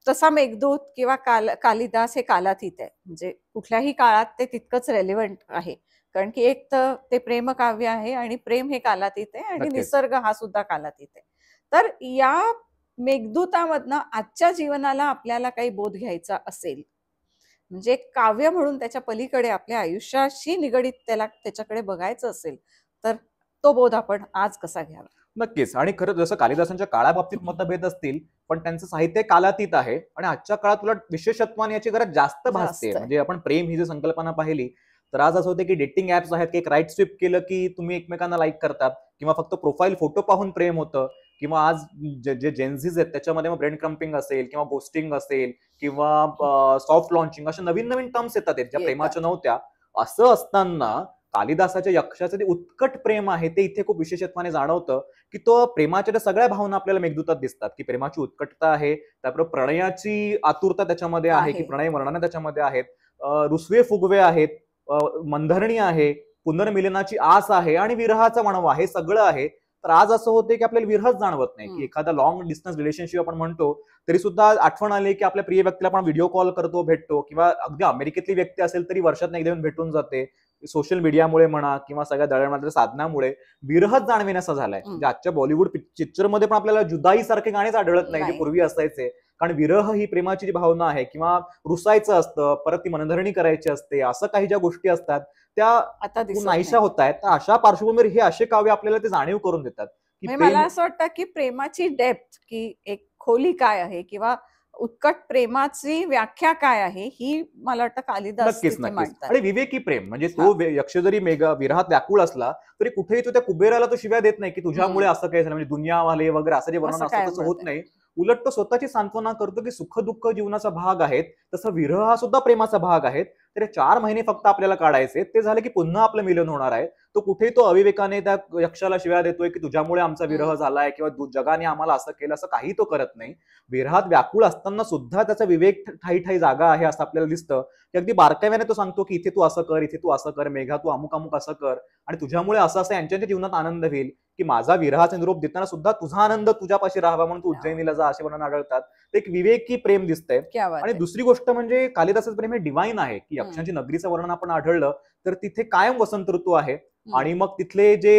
तसा मेघदूत किंवा कालिदास हे कालातीत आहे, म्हणजे कुठल्याही काळात ते तितकंच रेलिव्हंट आहे, कारण की एक तर ते प्रेमकाव्य आहे आणि प्रेम हे कालातीत आहे आणि निसर्ग हा सुद्धा कालातीत आहे. तर या मेघदूतामधनं आजच्या जीवनाला आपल्याला काही बोध घ्यायचा असेल, म्हणजे काव्य म्हणून त्याच्या पलीकडे आपल्या आयुष्याशी निगडीत त्याच्याकडे बघायचं असेल, तर तो बोध आपण आज कसा घ्यावा? नक्कीच. आणि खरं जसं कालिदासांच्या काळाबाबतीत मतभेद असतील, पण त्यांचं साहित्य कालातीत आहे आणि आजच्या काळात उलट विशेषत्वाने याची गरज जास्त भासते. म्हणजे आपण प्रेम ही जी संकल्पना पाहिली, तर आज असं होतं की डेटिंग ऍप्स आहेत की एक राईट स्विप केलं की तुम्ही एकमेकांना लाईक करतात, किंवा फक्त प्रोफाईल फोटो पाहून प्रेम होतं, किंवा आज जे जेन्झीज आहेत त्याच्यामध्ये मग ब्रेन क्रम्पिंग असेल किंवा गोस्टिंग असेल किंवा सॉफ्ट लॉन्चिंग, अशा नवीन नवीन टर्म्स येतात ज्या प्रेमाच्या नव्हत्या. असं असताना कालिदासाच्या यक्षाचं ते उत्कट प्रेम आहे ते इथे खूप विशेषत्वाने जाणवतं, की तो प्रेमाच्या त्या सगळ्या भावना आपल्याला मेघदूतात दिसतात, की प्रेमाची उत्कटता आहे, त्याबरोबर प्रणयाची आतुरता त्याच्यामध्ये आहे, की प्रणय वर्णन त्याच्यामध्ये आहेत, रुसवे फुगवे आहेत, मंधरणी आहे, पुनर्मिलनाची आस आहे आणि विरहाचा वणवा, हे सगळं आहे. तर आज असं होते की आपल्याला विरहच जाणवत नाही, की एखादा लॉंग डिस्टन्स रिलेशनशिप आपण म्हणतो तरी सुद्धा आठवण आली की आपल्या प्रिय व्यक्तीला आपण व्हिडिओ कॉल करतो, भेटतो, किंवा अगदी अमेरिकेतली व्यक्ती असेल तरी वर्षात एकदा येऊन भेटून जाते. सोशल मीडियामुळे म्हणा किंवा सगळ्या दळणवळणाच्या साधनामुळे विरहच जाणवेनासा झालाय. म्हणजे आजच्या बॉलिवूड पिक्चरमध्ये पण आपल्याला जुदाई सारखे गाणेच आढळत नाही जे पूर्वी असायचे, कारण विरह ही प्रेमाची जी भावना आहे, किंवा रुसायचं असतं, परत ती मनधरणी करायची असते, असं काही ज्या गोष्टी असतात त्या आता नाहीशा होत आहेत. तर अशा पार्श्वभूमीवर हे असे काव्य आपल्याला ते जाणीव करून देतात की मला असं वाटतं की प्रेमाची डेप्थ, की एक खोली काय आहे किंवा उत्कट प्रेमाची व्याख्या काय आहे, ही मला वाटतं कालिदास नक्कीच नक्कीच. आणि विवेकी प्रेम म्हणजे तो यक्ष जरी विरहात व्याकुळ असला तरी कुठेही तो त्या कुबेराला तो शिव्या देत नाही की तुझ्यामुळे असं काही झालं, म्हणजे दुनियावाले वगैरे असं जे वर्णन असतं तसं होत नाही. उलट तो स्वतःची सांत्वना करतो की सुख दुःख जीवनाचा भाग आहेत, तसं विरह हा सुद्धा प्रेमाचा भाग आहे. तर 4 महिने फक्त आपल्याला काढायचे, ते झाले की पुन्हा आपलं मिलन होणार आहे. तो कुठेही तो अविवेकाने त्या यक्षाला शिव्या देतोय की तुझ्यामुळे आमचा विरह झालाय किंवा जगाने आम्हाला असं केलं, असं काही तो करत नाही. विरहात व्याकुळ असताना सुद्धा त्याचा विवेक ठाई ठाई जागा आहे असं आपल्याला दिसतं, की अगदी बारकाव्याने तो सांगतो की इथे तू असं कर, इथे तू असं कर, मेघा तू अमुक अमुक असं कर, आणि तुझ्यामुळे असं असं यांच्या जीवनात आनंद होईल, की माझा विरहाचा निरोप देताना सुद्धा तुझा आनंद तुझ्यापाशी राहावा म्हणून तू उज्जैनीला जा, असे वर्णन आढळतात. ते एक विवेकी प्रेम दिसतंय. आणि दुसरी गोष्ट म्हणजे कालिदासाचं प्रेम हे डिवाइन आहे, की यक्षांची नगरीचं वर्णन आपण आढळलं तर तिथे कायम वसंत ऋतू आहे, आणि मग तिथले जे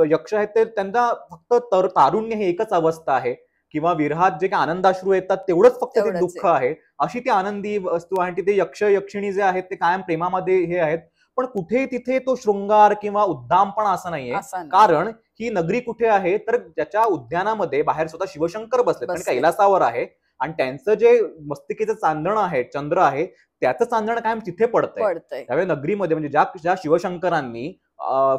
यक्ष आहेत ते त्यांना फक्त तारुण्य हे एकच अवस्था आहे, किंवा विरहात जे काही आनंदाश्रू येतात तेवढंच फक्त ते दुःख आहे, अशी ती आनंदी वस्तू आहे. तिथे यक्ष यक्षिणी जे आहेत ते कायम प्रेमामध्ये हे आहेत, पण कुठे तिथे तो शृंगार किंवा उद्दामपणा असं नाहीये. कारण ही नगरी कुठे आहे तर ज्याच्या उद्यानामध्ये बाहेर स्वतः शिवशंकर बसले, कारण कैलासावर आहे, आणि त्यांचं जे मस्तिकेचं चांदणं आहे, चंद्र आहे, त्याचं चांदणं कायम तिथे पडतंय. त्यावेळी नगरीमध्ये म्हणजे ज्या शिवशंकरांनी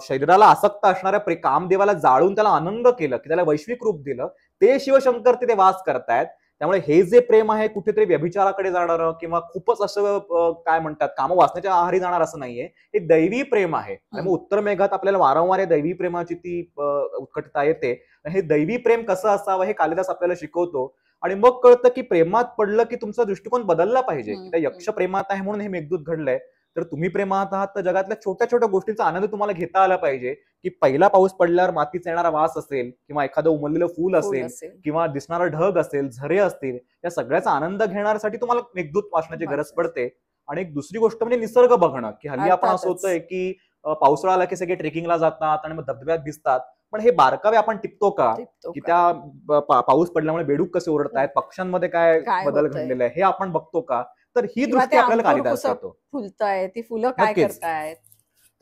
शरीराला आसक्त असणाऱ्या कामदेवाला जाळून त्याला आनंद केलं, की त्याला वैश्विक रूप दिलं, ते शिवशंकर तिथे वास करतायत. त्यामुळे हे जे प्रेम आहे कुठेतरी व्यभिचाराकडे जाणारं किंवा खूपच असं काय म्हणतात काम वाचण्याच्या आहारी जाणार असं नाहीये. हे दैवी प्रेम आहे आणि मग उत्तर मेघात आपल्याला वारंवार या दैवी प्रेमाची ती उत्कटता येते. हे दैवी प्रेम कसं असावं हे कालिदास आपल्याला शिकवतो आणि मग कळतं की प्रेमात पडलं की तुमचा दृष्टिकोन बदलला पाहिजे. की त्या यक्ष प्रेमात आहे म्हणून हे मेघदूत घडलंय, तर तुम्ही प्रेमात आहात तर जगातल्या छोट्या छोट्या गोष्टींचा आनंद तुम्हाला घेता आला पाहिजे. की पहिला पाऊस पडल्यावर मातीचा येणारा वास असेल किंवा एखादं उमललेलं फूल असेल किंवा दिसणारा ढग असेल, झरे असतील, या सगळ्याचा आनंद घेण्यासाठी तुम्हाला मेघदूत वाचण्याची गरज पडते. आणि एक दुसरी गोष्ट म्हणजे निसर्ग बघणं, की हल्ली आपण असं होतंय की पावसाळा आला की सगळे ट्रेकिंगला जातात आणि मग धबधब्यात दिसतात, पण हे बारकावे आपण टिपतो का? की त्या पाऊस पडल्यामुळे बेडूक कसे ओरडतायत, पक्ष्यांमध्ये काय बदल घडलेला आहे हे आपण बघतो का? तर ही दृष्टी आपल्याला कालिदास देतो. फुलताय ती फुलं काय करतायत,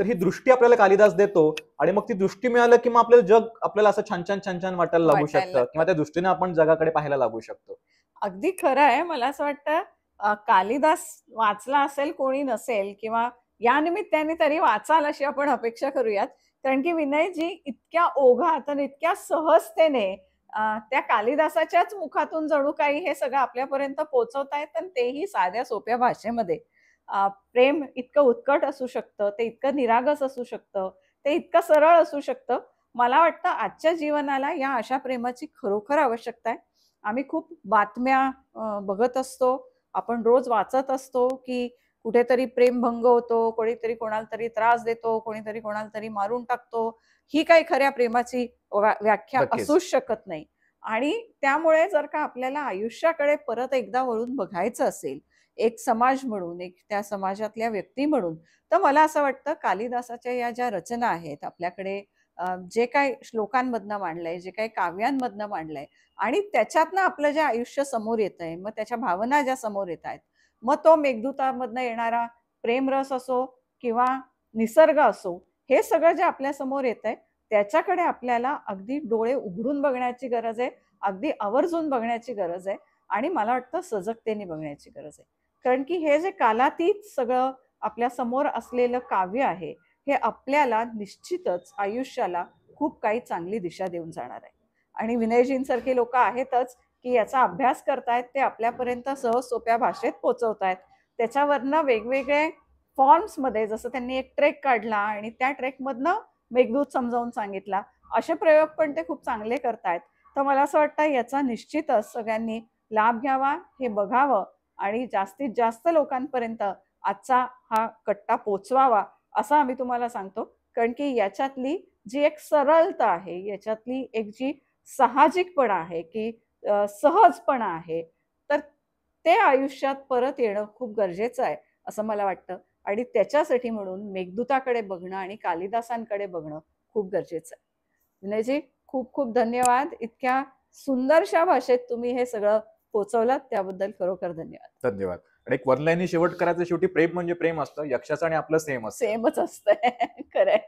तर ही दृष्टी आपल्याला कालिदास देतो आणि मग ती दृष्टी मिळालं की मग आपल्याला जग आपल्याला असं छान छान छान छान वाटायला लागू शकतं किंवा त्या दृष्टीने आपण जगाकडे पाहायला लागू शकतो. अगदी खरं आहे. मला असं वाटतं कालिदास वाचला असेल कोणी नसेल किंवा या निमित्ताने तरी वाचाल अशी आपण अपेक्षा करूयात. कारण की विनयजी इतक्या ओघात आणि इतक्या सहजतेने त्या कालिदासाच्याच मुखातून जणू काही हे सगळं आपल्यापर्यंत पोहोचवतायत आणि तेही साध्या सोप्या भाषेमध्ये. प्रेम इतकं उत्कट असू शकतं, ते इतकं निरागस असू शकतं, ते इतकं सरळ असू शकतं. मला वाटतं आजच्या जीवनाला या अशा प्रेमाची खरोखर आवश्यकता आहे. आम्ही खूप बातम्या बघत असतो, आपण रोज वाचत असतो की कुठेतरी प्रेमभंग होतो, कोणीतरी कोणाला तरी त्रास देतो, कोणीतरी कोणाला तरी मारून टाकतो. ही काही खऱ्या प्रेमाची व्याख्या असूच शकत नाही. आणि त्यामुळे जर का आपल्याला आयुष्याकडे परत एकदा वळून बघायचं असेल, एक समाज म्हणून, एक त्या समाजातल्या व्यक्ती म्हणून, तर मला असं वाटतं कालिदासाच्या या ज्या रचना आहेत आपल्याकडे, जे काही श्लोकांमधनं मांडलंय, जे काही काव्यांमधनं मांडलंय आणि त्याच्यातनं आपलं जे आयुष्य समोर येतंय, मग त्याच्या भावना ज्या समोर येत आहेत, मग तो मेघदूतामधनं येणारा प्रेमरस असो किंवा निसर्ग असो, हे सगळं जे आपल्या समोर येतंय त्याच्याकडे आपल्याला अगदी डोळे उघडून बघण्याची गरज आहे, अगदी आवर्जून बघण्याची गरज आहे आणि मला वाटतं सजगतेने बघण्याची गरज आहे. कारण की हे जे कालातीत सगळं आपल्या समोर असलेलं काव्य आहे, हे आपल्याला निश्चितच आयुष्याला खूप काही चांगली दिशा देऊन जाणार आहे. आणि विनयजींसारखी लोक आहेतच की याचा अभ्यास करतायत, ते आपल्यापर्यंत सहज सोप्या भाषेत पोहोचवतायत. त्याच्यावरनं वेगवेगळे फॉर्म्समध्ये, जसं त्यांनी एक ट्रेक काढला आणि त्या ट्रेकमधनं मेघदूत समजावून सांगितला, असे प्रयोग पण ते खूप चांगले करतायत. तर मला असं वाटतं याचा निश्चितच सगळ्यांनी लाभ घ्यावा, हे बघावं आणि जास्तीत जास्त लोकांपर्यंत आजचा हा कट्टा पोचवावा असं आम्ही तुम्हाला सांगतो. कारण की याच्यातली जी एक सरळता आहे, याच्यातली एक जी साहजिकपणा आहे, की सहजपणा आहे, तर ते आयुष्यात परत येणं खूप गरजेचं आहे असं मला वाटतं. आणि त्याच्यासाठी म्हणून मेघदूताकडे बघणं आणि कालिदासांकडे बघणं खूप गरजेचं आहे. विनयजी, खूप खूप धन्यवाद. इतक्या सुंदरशा भाषेत तुम्ही हे सगळं पोचवलात, त्याबद्दल खरोखर धन्यवाद. धन्यवाद. आणि एक वन लाईननी शेवट करायचं, शेवटी प्रेम म्हणजे प्रेम असतं, यक्षाचं आणि आपलं सेम असतं. सेमच असतंय. खरंय.